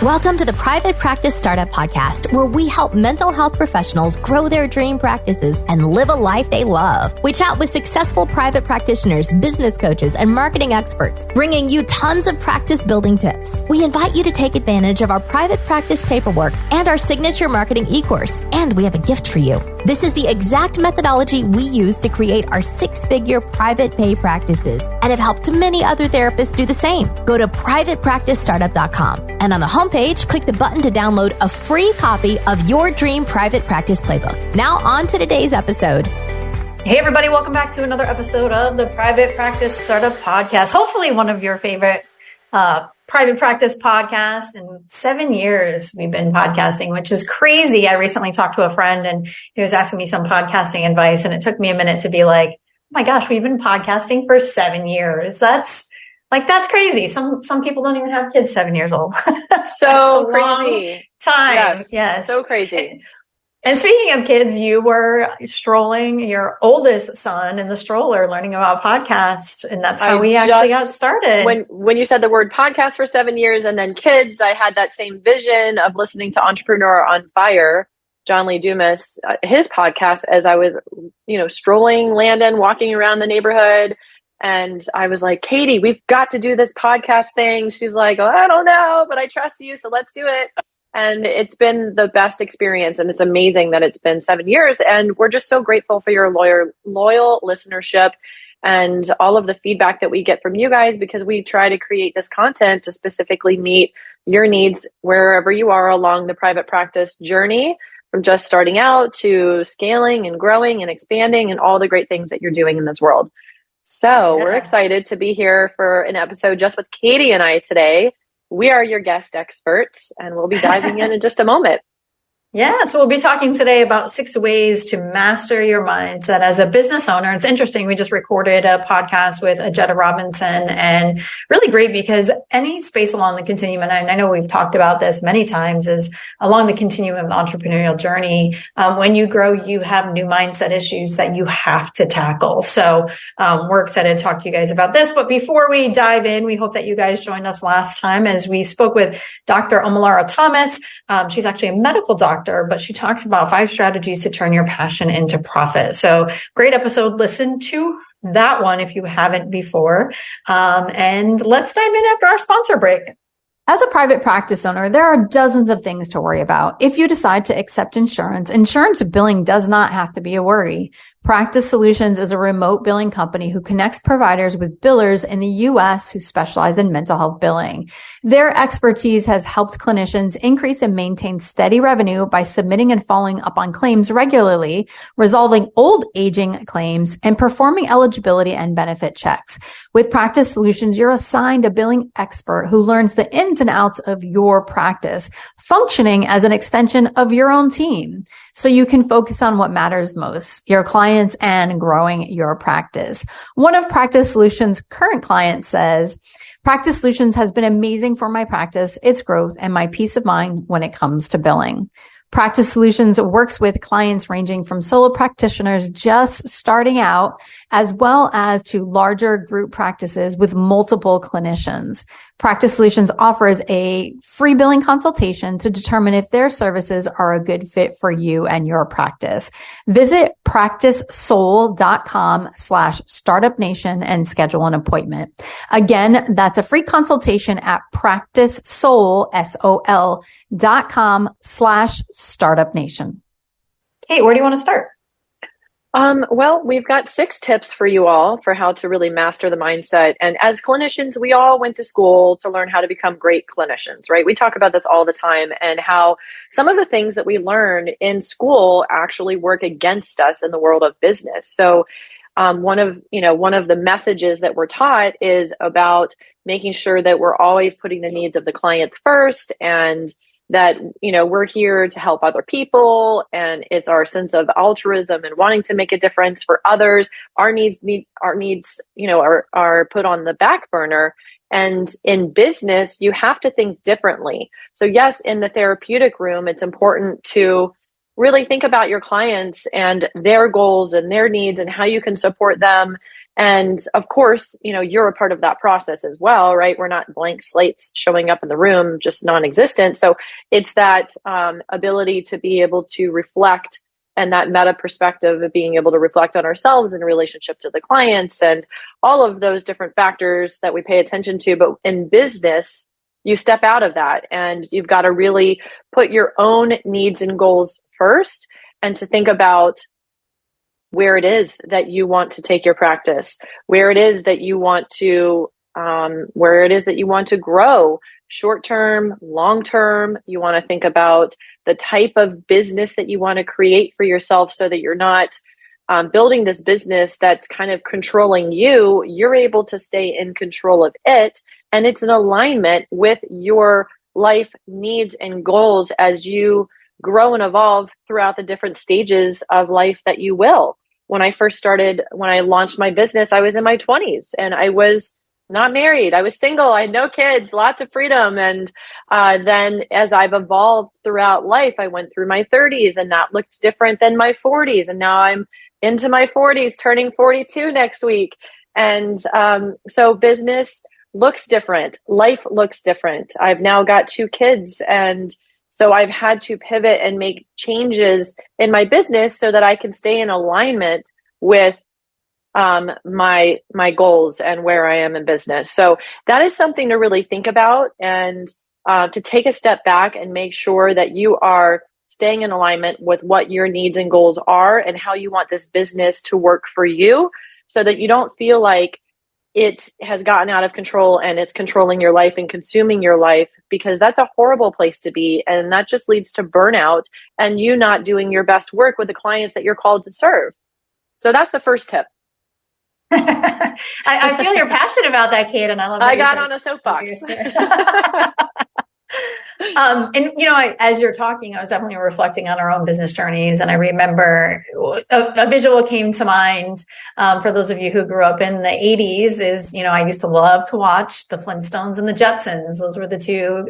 Welcome to the Private Practice Startup Podcast, where we help mental health professionals grow their dream practices and live a life they love. We chat with successful private practitioners, business coaches, and marketing experts, bringing you tons of practice building tips. We invite you to take advantage of our private practice paperwork and our signature marketing e-course. And we have a gift for you. This is the exact methodology we use to create our six-figure private pay practices and have helped many other therapists do the same. Go to privatepracticestartup.com and on the homepage, click the button to download a free copy of your dream private practice playbook. Now on to today's episode. Hey everybody, welcome back to another episode of the Private Practice Startup Podcast. Hopefully one of your favorite private practice podcasts. In 7 years we've been podcasting, which is crazy. I recently talked to a friend and he was asking me some podcasting advice, and it took me a minute to be like, oh my gosh, we've been podcasting for 7 years. That's crazy. Some people don't even have kids 7 years old. So crazy. Time. Yes. So crazy. And speaking of kids, you were strolling your oldest son in the stroller learning about podcasts. And that's how we actually got started. When you said the word podcast for 7 years and then kids, I had that same vision of listening to Entrepreneur on Fire, John Lee Dumas, his podcast, as I was, strolling Landon, walking around the neighborhood. And I was like, Katie, we've got to do this podcast thing. She's like, oh, I don't know, but I trust you. So let's do it. And it's been the best experience. And it's amazing that it's been 7 years. And we're just so grateful for your loyal listenership and all of the feedback that we get from you guys, because we try to create this content to specifically meet your needs wherever you are along the private practice journey, from just starting out to scaling and growing and expanding and all the great things that you're doing in this world. So We're excited to be here for an episode just with Katie and I today. We are your guest experts, and we'll be diving in just a moment. Yeah, so we'll be talking today about 6 ways to master your mindset as a business owner. It's interesting. We just recorded a podcast with Ajetta Robinson, and really great because any space along the continuum, and I know we've talked about this many times, is along the continuum of the entrepreneurial journey. When you grow, you have new mindset issues that you have to tackle. So we're excited to talk to you guys about this. But before we dive in, we hope that you guys joined us last time as we spoke with Dr. Omalara Thomas. She's actually a medical doctor, but she talks about 5 strategies to turn your passion into profit. So great episode. Listen to that one if you haven't before. And let's dive in after our sponsor break. As a private practice owner, there are dozens of things to worry about. If you decide to accept insurance billing does not have to be a worry. Practice Solutions is a remote billing company who connects providers with billers in the U.S. who specialize in mental health billing. Their expertise has helped clinicians increase and maintain steady revenue by submitting and following up on claims regularly, resolving old aging claims, and performing eligibility and benefit checks. With Practice Solutions, you're assigned a billing expert who learns the ins and outs of your practice, functioning as an extension of your own team, so you can focus on what matters most, your clients and growing your practice. One of Practice Solutions' current clients says, Practice Solutions has been amazing for my practice, its growth, and my peace of mind when it comes to billing. Practice Solutions works with clients ranging from solo practitioners just starting out, as well as to larger group practices with multiple clinicians. Practice Solutions offers a free billing consultation to determine if their services are a good fit for you and your practice. Visit practicesoul.com/startupnation and schedule an appointment. Again, that's a free consultation at practicesoul.com/startupnation. Kate, where do you want to start? Well, we've got 6 tips for you all for how to really master the mindset. And as clinicians, we all went to school to learn how to become great clinicians, right? We talk about this all the time, and how some of the things that we learn in school actually work against us in the world of business. So one of the messages that we're taught is about making sure that we're always putting the needs of the clients first, and that, we're here to help other people, and it's our sense of altruism and wanting to make a difference for others. Our needs, are put on the back burner. And in business, you have to think differently. So yes, in the therapeutic room, it's important to really think about your clients and their goals and their needs and how you can support them And of course, you're a part of that process as well, right? We're not blank slates showing up in the room, just non-existent. So it's that ability to be able to reflect, and that meta perspective of being able to reflect on ourselves in relationship to the clients and all of those different factors that we pay attention to. But in business, you step out of that and you've got to really put your own needs and goals first, and to think about where it is that you want to take your practice, where it is that you want to grow, short term, long term. You want to think about the type of business that you want to create for yourself, so that you're not building this business that's kind of controlling you. You're able to stay in control of it, and it's in alignment with your life needs and goals as you grow and evolve throughout the different stages of life that you will. When I launched my business, I was in my 20s and I was not married. I was single. I had no kids, lots of freedom. And then as I've evolved throughout life, I went through my 30s, and that looked different than my 40s. And now I'm into my 40s, turning 42 next week. And so business looks different. Life looks different. I've now got 2 kids, and so I've had to pivot and make changes in my business so that I can stay in alignment with my goals and where I am in business. So that is something to really think about, and to take a step back and make sure that you are staying in alignment with what your needs and goals are and how you want this business to work for you, so that you don't feel like it has gotten out of control and it's controlling your life and consuming your life, because that's a horrible place to be. And that just leads to burnout and you not doing your best work with the clients that you're called to serve. So that's the first tip. I feel you're passionate about that, Kate, and I love that. I got on a soapbox. And as you're talking, I was definitely reflecting on our own business journeys, and I remember a visual came to mind for those of you who grew up in the 80s. Is I used to love to watch the Flintstones and the Jetsons. Those were the 2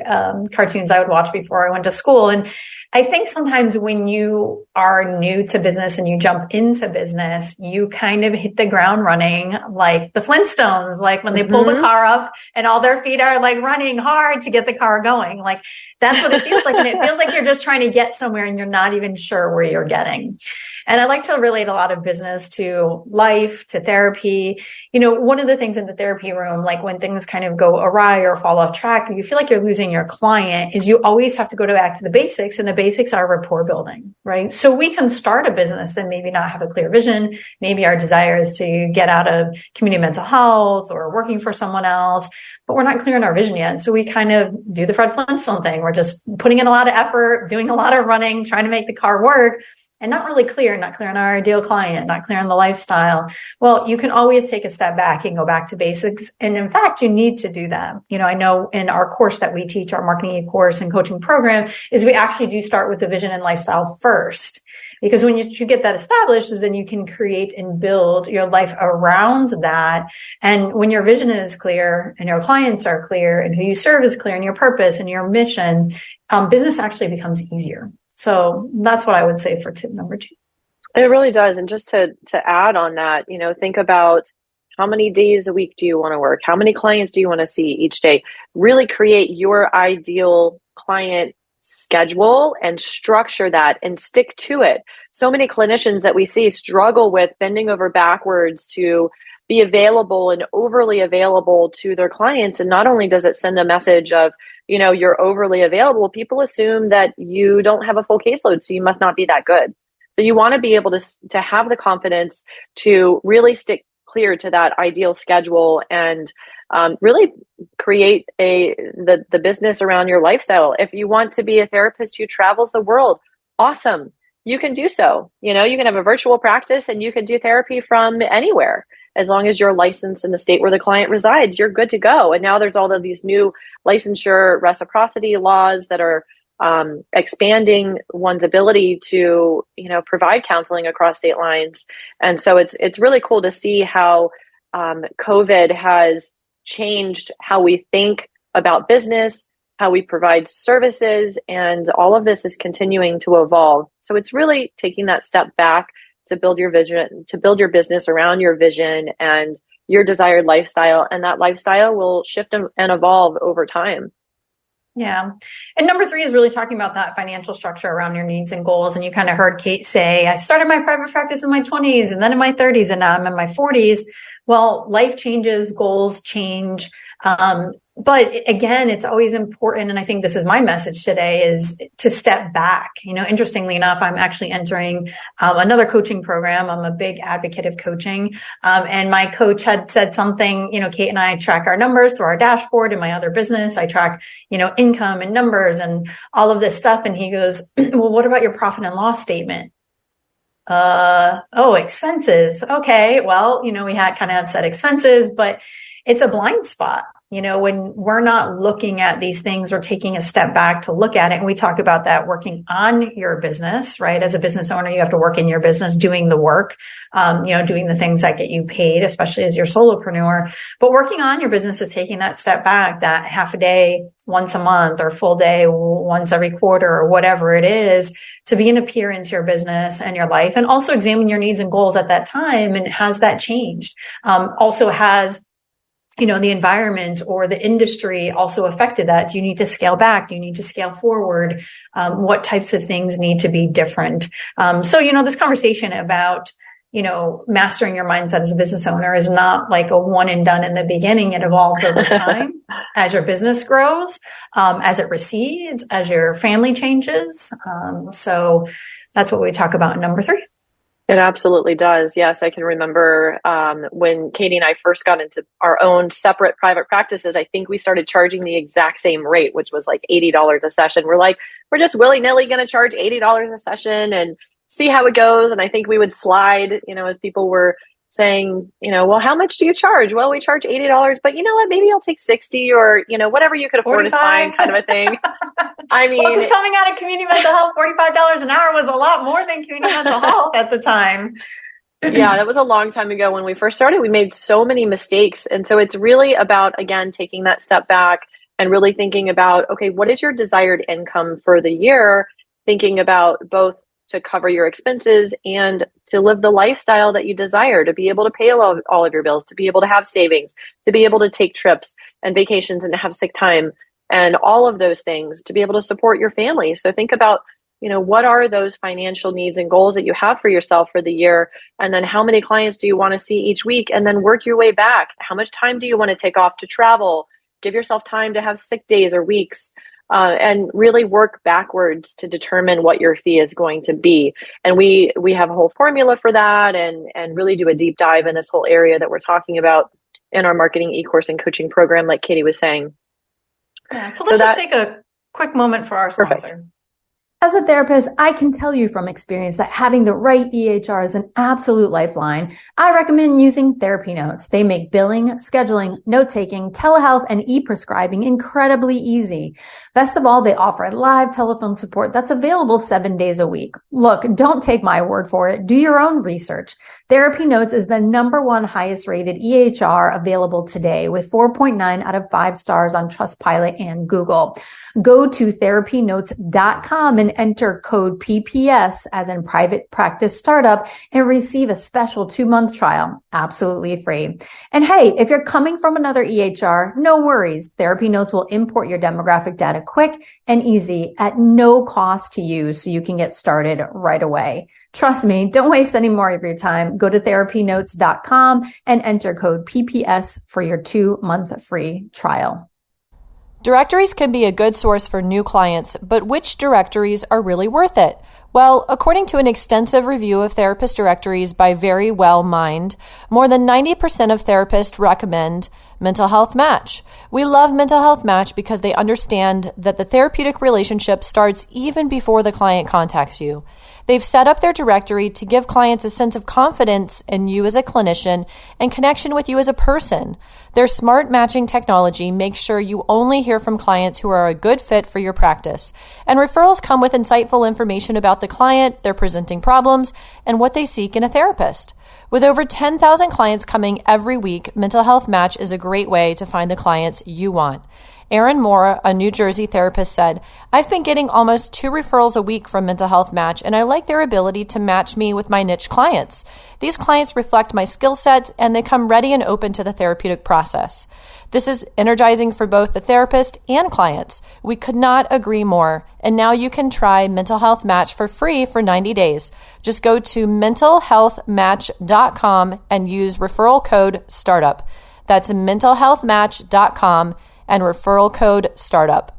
cartoons I would watch before I went to school. And I think sometimes when you are new to business and you jump into business, you kind of hit the ground running like the Flintstones, like when they pull the car up and all their feet are like running hard to get the car going. Like that's what it feels like. And it feels like you're just trying to get somewhere and you're not even sure where you're getting. And I like to relate a lot of business to life, to therapy. One of the things in the therapy room, like when things kind of go awry or fall off track, or you feel like you're losing your client, is you always have to go back to the basics. And the basics are rapport building, right? So we can start a business and maybe not have a clear vision. Maybe our desire is to get out of community mental health or working for someone else, but we're not clear on our vision yet. So we kind of do the Fred Flintstone thing. We're just putting in a lot of effort, doing a lot of running, trying to make the car work, and not really clear, not clear on our ideal client, not clear on the lifestyle. Well, you can always take a step back and go back to basics. And in fact, you need to do that. I know in our course that we teach, our marketing course and coaching program, is we actually do start with the vision and lifestyle first. Because when you get that established, is then you can create and build your life around that. And when your vision is clear and your clients are clear and who you serve is clear and your purpose and your mission, business actually becomes easier. So that's what I would say for tip number 2. It really does. And just to add on that, think about how many days a week do you want to work? How many clients do you want to see each day? Really create your ideal client schedule and structure that and stick to it. So many clinicians that we see struggle with bending over backwards to be available and overly available to their clients. And not only does it send a message of, you're overly available, people assume that you don't have a full caseload, so you must not be that good. So you want to be able to have the confidence to really stick clear to that ideal schedule and really create the business around your lifestyle. If you want to be a therapist who travels the world, awesome. You can do so. You can have a virtual practice and you can do therapy from anywhere. As long as you're licensed in the state where the client resides, you're good to go. And now there's all of these new licensure reciprocity laws that are expanding one's ability to, provide counseling across state lines. And so it's really cool to see how COVID has changed how we think about business, how we provide services, and all of this is continuing to evolve. So it's really taking that step back to build your vision, to build your business around your vision and your desired lifestyle. And that lifestyle will shift and evolve over time. Yeah. And number 3 is really talking about that financial structure around your needs and goals. And you kind of heard Kate say, I started my private practice in my 20s and then in my 30s and now I'm in my 40s. Well, life changes, goals change. But again, it's always important. And I think this is my message today is to step back. Interestingly enough, I'm actually entering another coaching program. I'm a big advocate of coaching. And my coach had said something, Kate and I track our numbers through our dashboard in my other business. I track, income and numbers and all of this stuff. And he goes, well, what about your profit and loss statement? Expenses. Okay. Well, we had kind of said expenses, but it's a blind spot. When we're not looking at these things or taking a step back to look at it. And we talk about that working on your business, right? As a business owner, you have to work in your business, doing the work, doing the things that get you paid, especially as your solopreneur. But working on your business is taking that step back, that half a day, once a month, or full day, once every quarter, or whatever it is, to begin to peer into your business and your life and also examine your needs and goals at that time. And has that changed? Also has the environment or the industry also affected that? Do you need to scale back? Do you need to scale forward? What types of things need to be different? So, this conversation about, mastering your mindset as a business owner is not like a one and done in the beginning. It evolves over time as your business grows, as it recedes, as your family changes. So that's what we talk about in number 3. It absolutely does. Yes, I can remember when Katie and I first got into our own separate private practices, I think we started charging the exact same rate, which was like $80 a session. We're just willy-nilly going to charge $80 a session and see how it goes. And I think we would slide, as people were saying, well, how much do you charge? Well, we charge $80, but you know what? Maybe I'll take 60 or, whatever you could afford is fine, kind of a thing. I mean, because coming out of community mental health, $45 an hour was a lot more than community mental health at the time. Yeah, that was a long time ago when we first started. We made so many mistakes. And so it's really about, again, taking that step back and really thinking about, okay, what is your desired income for the year? Thinking about both to cover your expenses and to live the lifestyle that you desire, to be able to pay all of your bills, to be able to have savings, to be able to take trips and vacations and have sick time and all of those things, to be able to support your family. So think about, what are those financial needs and goals that you have for yourself for the year? And then how many clients do you want to see each week? And then work your way back. How much time do you want to take off to travel? Give yourself time to have sick days or weeks. And really work backwards to determine what your fee is going to be. And we have a whole formula for that and really do a deep dive in this whole area that we're talking about in our marketing e-course and coaching program, like Katie was saying. Yeah, so let's just take a quick moment for our sponsor. Perfect. As a therapist, I can tell you from experience that having the right EHR is an absolute lifeline. I recommend using Therapy Notes. They make billing, scheduling, note-taking, telehealth, and e-prescribing incredibly easy. Best of all, they offer live telephone support that's available 7 days a week. Look, don't take my word for it. Do your own research. Therapy Notes is the #1 highest rated EHR available today with 4.9 out of 5 stars on Trustpilot and Google. Go to therapynotes.com and enter code PPS as in private practice startup and receive a special 2-month trial, absolutely free. And hey, if you're coming from another EHR, no worries. Therapy Notes will import your demographic data quick and easy at no cost to you so you can get started right away. Trust me, don't waste any more of your time. Go to therapynotes.com and enter code PPS for your 2-month free trial. Directories can be a good source for new clients, but which directories are really worth it? Well, according to an extensive review of therapist directories by Very Well Mind, more than 90% of therapists recommend Mental Health Match. We love Mental Health Match because they understand that the therapeutic relationship starts even before the client contacts you. They've set up their directory to give clients a sense of confidence in you as a clinician and connection with you as a person. Their smart matching technology makes sure you only hear from clients who are a good fit for your practice. And referrals come with insightful information about the client, their presenting problems, and what they seek in a therapist. With over 10,000 clients coming every week, Mental Health Match is a great way to find the clients you want. Erin Moore, a New Jersey therapist, said, "I've been getting almost 2 referrals a week from Mental Health Match, and I like their ability to match me with my niche clients. These clients reflect my skill sets, and they come ready and open to the therapeutic process. This is energizing for both the therapist and clients. We could not agree more. And now you can try Mental Health Match for free for 90 days. Just go to mentalhealthmatch.com and use referral code STARTUP. That's mentalhealthmatch.com and referral code STARTUP."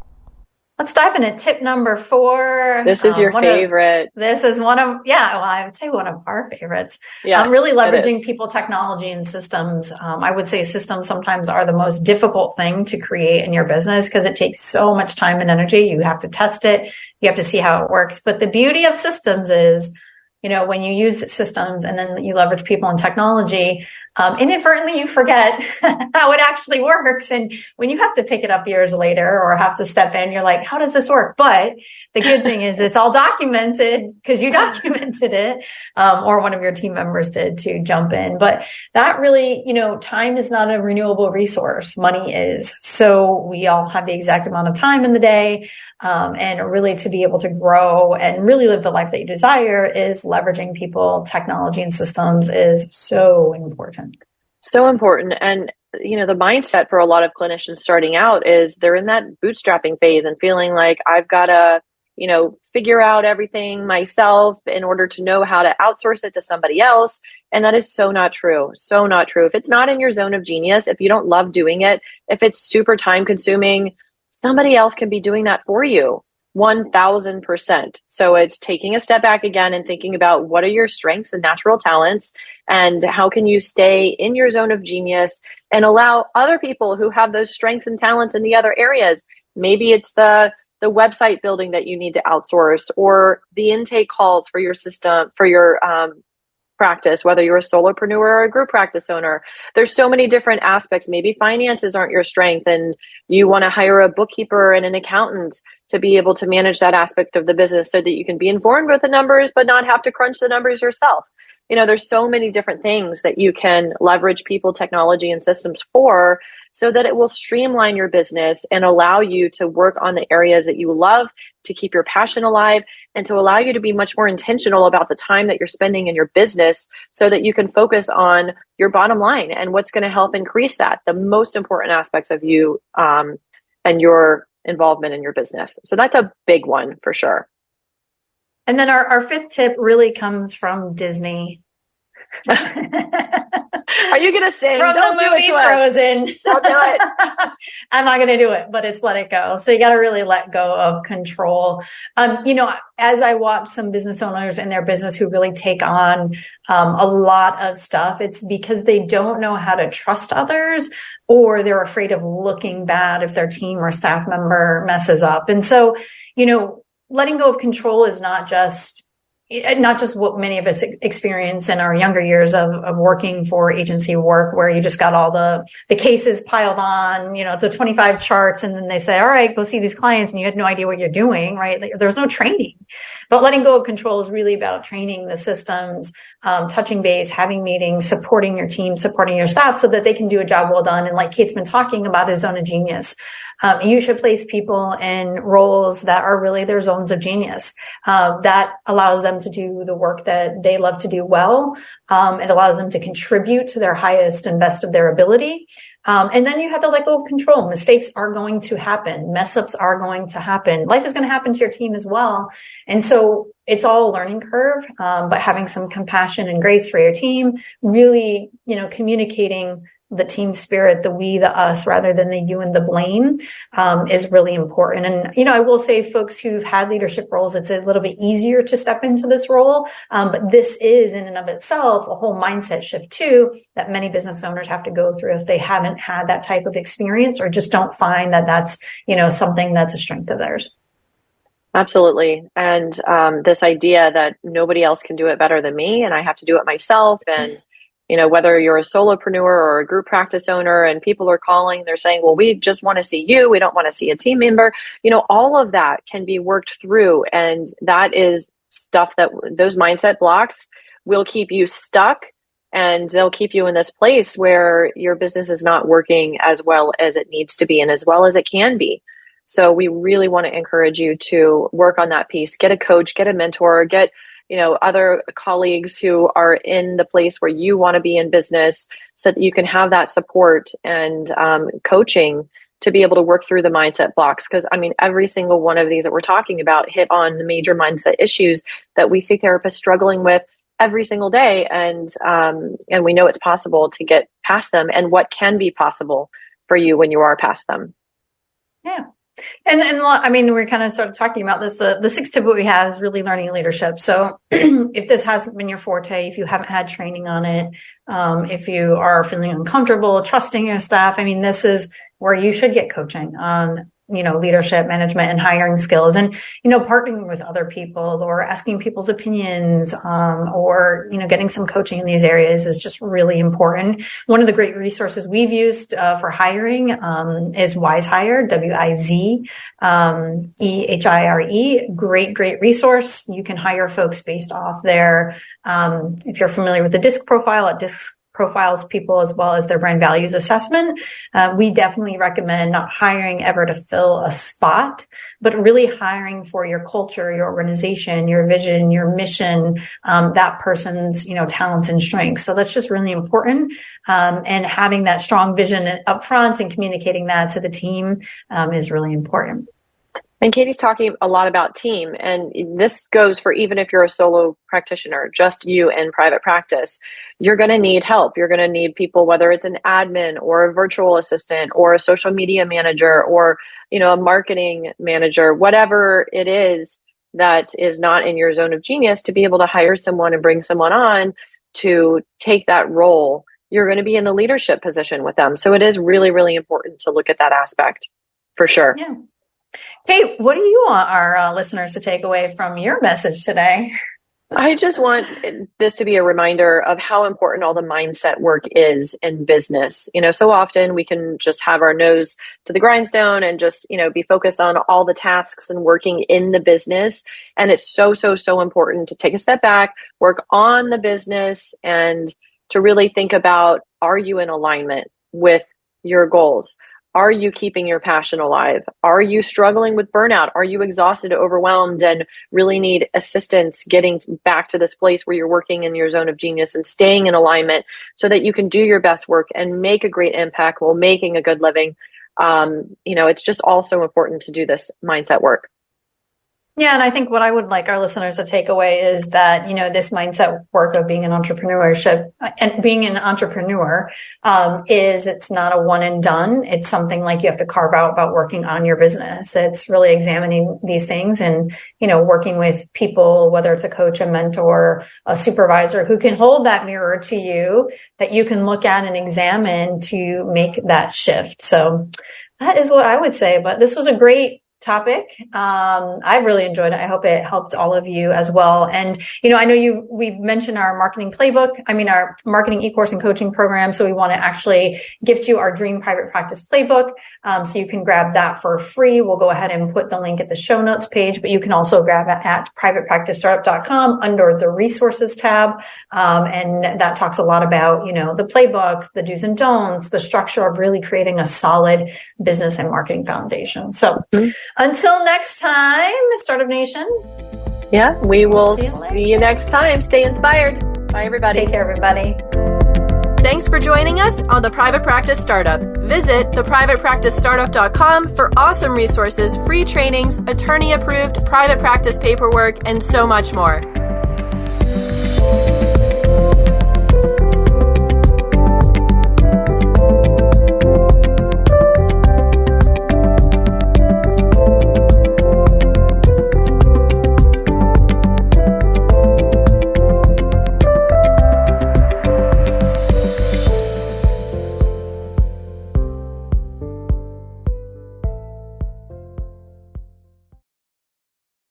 Let's dive into tip number 4. This is your favorite. This is one of, I would say one of our favorites. Yes, really leveraging people, technology, and systems. I would say systems sometimes are the most difficult thing to create in your business because it takes so much time and energy. You have to test it. You have to see how it works. But the beauty of systems is, when you use systems and then you leverage people and technology, inadvertently you forget how it actually works. And when you have to pick it up years later or have to step in, you're like, how does this work? But the good thing is it's all documented because you documented it, or one of your team members did to jump in. But that really, time is not a renewable resource. Money is. So we all have the exact amount of time in the day. And really to be able to grow and really live the life that you desire is leveraging people, technology, and systems is so important. So important. And, the mindset for a lot of clinicians starting out is they're in that bootstrapping phase and feeling like I've got to, figure out everything myself in order to know how to outsource it to somebody else. And that is so not true. So not true. If it's not in your zone of genius, if you don't love doing it, if it's super time consuming, somebody else can be doing that for you. 1000%. So it's taking a step back again and thinking about what are your strengths and natural talents and how can you stay in your zone of genius and allow other people who have those strengths and talents in the other areas. Maybe it's the website building that you need to outsource or the intake calls for your system, for your practice, whether you're a solopreneur or a group practice owner. There's so many different aspects. Maybe finances aren't your strength and you want to hire a bookkeeper and an accountant to be able to manage that aspect of the business so that you can be informed with the numbers, but not have to crunch the numbers yourself. There's so many different things that you can leverage people, technology, and systems for so that it will streamline your business and allow you to work on the areas that you love, to keep your passion alive, and to allow you to be much more intentional about the time that you're spending in your business so that you can focus on your bottom line and what's going to help increase that, the most important aspects of you and your involvement in your business. So that's a big one for sure. And then our 5th tip really comes from Disney. Are you going to sing? From Don't the movie Frozen. Don't do it. I'm not going to do it, but it's let it go. So you got to really let go of control. As I watch some business owners in their business who really take on a lot of stuff, it's because they don't know how to trust others or they're afraid of looking bad if their team or staff member messes up. And so, letting go of control is not just what many of us experience in our younger years of working for agency work, where you just got all the cases piled on, the 25 charts, and then they say, all right, go see these clients, and you had no idea what you're doing, right? There's no training. But letting go of control is really about training the systems, touching base, having meetings, supporting your team, supporting your staff so that they can do a job well done. And like Kate's been talking about, his zone of genius. You should place people in roles that are really their zones of genius. That allows them to do the work that they love to do well. It allows them to contribute to their highest and best of their ability. And then you have to let go of control. Mistakes are going to happen. Mess ups are going to happen. Life is going to happen to your team as well. And so it's all a learning curve, but having some compassion and grace for your team, really, communicating the team spirit, the we, the us, rather than the you and the blame, is really important. And, I will say folks who've had leadership roles, it's a little bit easier to step into this role. But this is in and of itself a whole mindset shift too, that many business owners have to go through if they haven't had that type of experience or just don't find that that's, something that's a strength of theirs. Absolutely. And this idea that nobody else can do it better than me and I have to do it myself. And whether you're a solopreneur or a group practice owner and people are calling, they're saying, well, we just want to see you. We don't want to see a team member. All of that can be worked through. And that is stuff that those mindset blocks will keep you stuck and they'll keep you in this place where your business is not working as well as it needs to be and as well as it can be. So we really want to encourage you to work on that piece. Get a coach, get a mentor, get other colleagues who are in the place where you want to be in business, so that you can have that support and coaching to be able to work through the mindset blocks. Because every single one of these that we're talking about hit on the major mindset issues that we see therapists struggling with every single day. And we know it's possible to get past them, and what can be possible for you when you are past them. Yeah. And we're kind of sort of talking about this. The sixth tip we have is really learning leadership. So if this hasn't been your forte, if you haven't had training on it, if you are feeling uncomfortable trusting your staff, this is where you should get coaching on leadership, management, and hiring skills, and partnering with other people or asking people's opinions, or getting some coaching in these areas is just really important. One of the great resources we've used for hiring is Wise Hire, WIZEHIRE. Great resource. You can hire folks based off their, if you're familiar with the DISC profile, at DISC profiles people as well as their brand values assessment. We definitely recommend not hiring ever to fill a spot, but really hiring for your culture, your organization, your vision, your mission, that person's, talents and strengths. So that's just really important. And having that strong vision up front and communicating that to the team is really important. And Katie's talking a lot about team, and this goes for even if you're a solo practitioner, just you in private practice. You're going to need help. You're going to need people, whether it's an admin or a virtual assistant or a social media manager or, a marketing manager, whatever it is that is not in your zone of genius, to be able to hire someone and bring someone on to take that role. You're going to be in the leadership position with them. So it is really, really important to look at that aspect for sure. Yeah. Kate, what do you want our listeners to take away from your message today? I just want this to be a reminder of how important all the mindset work is in business. So often we can just have our nose to the grindstone and just, be focused on all the tasks and working in the business. And it's so important to take a step back, work on the business, and to really think about, are you in alignment with your goals? Are you keeping your passion alive? Are you struggling with burnout? Are you exhausted, overwhelmed, and really need assistance getting back to this place where you're working in your zone of genius and staying in alignment so that you can do your best work and make a great impact while making a good living? It's just also important to do this mindset work. Yeah. And I think what I would like our listeners to take away is that, this mindset work of being an entrepreneurship and being an entrepreneur, it's not a one and done. It's something like you have to carve out about working on your business. It's really examining these things and, working with people, whether it's a coach, a mentor, a supervisor who can hold that mirror to you that you can look at and examine to make that shift. So that is what I would say, but this was a great topic. I really enjoyed it. I hope it helped all of you as well. And, I know we've mentioned our marketing playbook, our marketing e-course and coaching program. So we want to actually gift you our Dream Private Practice playbook. So you can grab that for free. We'll go ahead and put the link at the show notes page, but you can also grab it at privatepracticestartup.com under the resources tab. And that talks a lot about, the playbook, the do's and don'ts, the structure of really creating a solid business and marketing foundation. So until next time, Startup Nation. Yeah, we will see you next time. Stay inspired. Bye, everybody. Take care, everybody. Thanks for joining us on The Private Practice Startup. Visit theprivatepracticestartup.com for awesome resources, free trainings, attorney-approved private practice paperwork, and so much more.